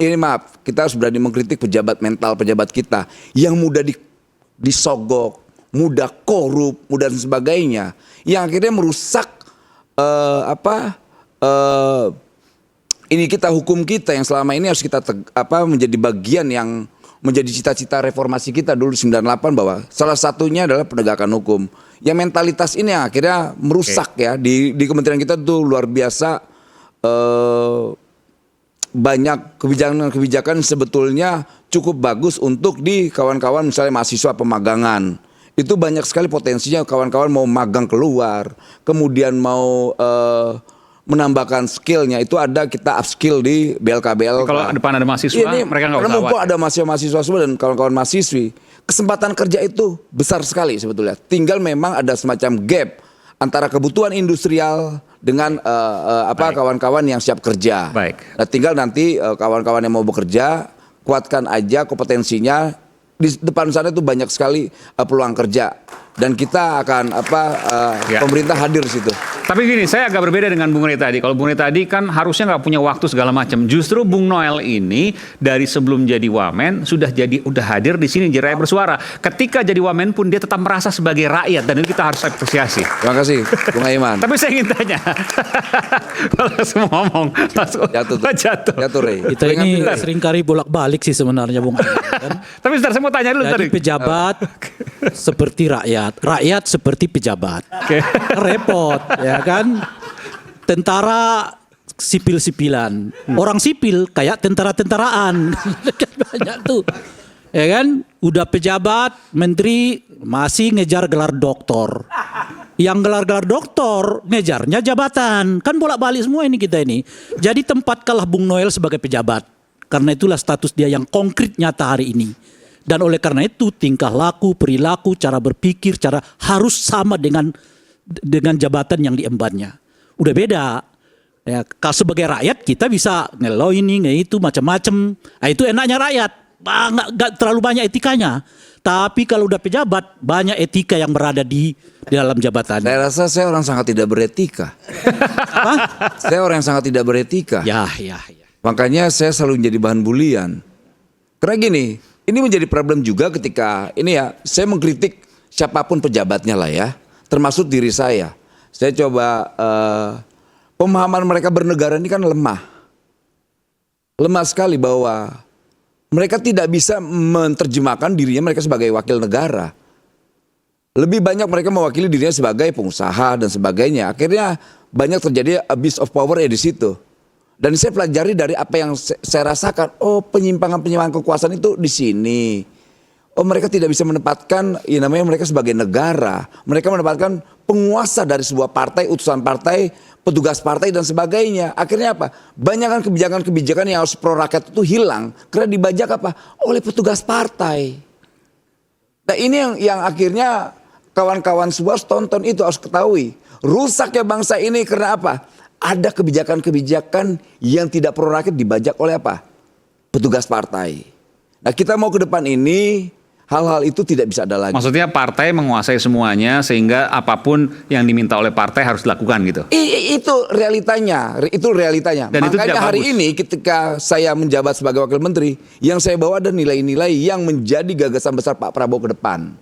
ini maaf, kita harus berani mengkritik pejabat mental pejabat kita yang mudah disogok, mudah korup, mudah dan sebagainya, yang akhirnya merusak ini kita hukum kita yang selama ini harus kita menjadi bagian yang menjadi cita-cita reformasi kita dulu 98 bahwa salah satunya adalah penegakan hukum. Yang mentalitas ini yang akhirnya merusak ya di kementerian kita tuh luar biasa. Banyak kebijakan-kebijakan sebetulnya cukup bagus untuk di kawan-kawan misalnya mahasiswa pemagangan. Itu banyak sekali potensinya kawan-kawan mau magang keluar, kemudian mau menambahkan skillnya, itu ada kita upskill di BLK. Kalau depan ada mahasiswa, ini, mereka nggak usah khawatir. Ada mahasiswa semua dan kawan-kawan mahasiswi, kesempatan kerja itu besar sekali sebetulnya. Tinggal memang ada semacam gap antara kebutuhan industrial dengan kawan-kawan yang siap kerja. Baik. Nah, tinggal nanti kawan-kawan yang mau bekerja kuatkan aja kompetensinya. Di depan sana itu banyak sekali peluang kerja dan kita akan pemerintah hadir di situ. Tapi gini, saya agak berbeda dengan Bung Rey tadi. Kalau Bung Rey tadi kan harusnya nggak punya waktu segala macam. Justru Bung Noel ini dari sebelum jadi wamen udah hadir di sini jadi rakyat bersuara. Ketika jadi wamen pun dia tetap merasa sebagai rakyat dan itu kita harus apresiasi. Terima kasih, Bung Aiman. Tapi saya ingin tanya, langsung ngomong, jatuh Rey. Kita ini seringkali bolak-balik sih sebenarnya Bung Aiman. Kan? Tapi sebentar, saya mau tanya dulu tadi. Pejabat seperti rakyat seperti pejabat. Repot ya kan. Tentara sipil-sipilan, orang sipil kayak tentara-tentaraan. Banyak tuh. Ya kan, udah pejabat, menteri masih ngejar gelar doktor. Yang gelar-gelar doktor ngejarnya jabatan. Kan bolak-balik semua ini kita ini. Jadi tempat kalah Bung Noel sebagai pejabat. Karena itulah status dia yang konkret nyata hari ini. Dan oleh karena itu tingkah laku, perilaku, cara berpikir, cara harus sama dengan jabatan yang diembannya. Udah beda. Ya, kalau sebagai rakyat kita bisa ngelow ini, itu macam-macam. Nah, itu enaknya rakyat. Nggak terlalu banyak etikanya. Tapi kalau udah pejabat, banyak etika yang berada di dalam jabatan. Saya rasa saya orang sangat tidak beretika. Apa? Saya orang yang sangat tidak beretika. Ya. Makanya saya selalu menjadi bahan bulian. Karena gini, ini menjadi problem juga ketika ini ya, saya mengkritik siapapun pejabatnya lah ya, termasuk diri saya. Saya coba pemahaman mereka bernegara ini kan lemah. Lemah sekali bahwa mereka tidak bisa menerjemahkan dirinya mereka sebagai wakil negara. Lebih banyak mereka mewakili dirinya sebagai pengusaha dan sebagainya. Akhirnya banyak terjadi abuse of power di situ. Dan saya pelajari dari apa yang saya rasakan. Oh, penyimpangan kekuasaan itu di sini. Oh, mereka tidak bisa menempatkan, ya namanya mereka sebagai negara. Mereka menempatkan penguasa dari sebuah partai, utusan partai, petugas partai dan sebagainya. Akhirnya apa? Banyak kebijakan-kebijakan yang harus pro rakyat itu hilang. Karena dibajak apa? Oleh petugas partai. Nah, ini yang akhirnya kawan-kawan semua harus tonton itu, harus ketahui. Rusaknya bangsa ini karena apa? Ada kebijakan-kebijakan yang tidak pro rakyat dibajak oleh apa? Petugas partai. Nah, kita mau ke depan ini hal-hal itu tidak bisa ada lagi. Maksudnya partai menguasai semuanya sehingga apapun yang diminta oleh partai harus dilakukan gitu. Itu realitanya, Dan makanya hari ini ketika saya menjabat sebagai wakil menteri, yang saya bawa ada nilai-nilai yang menjadi gagasan besar Pak Prabowo ke depan.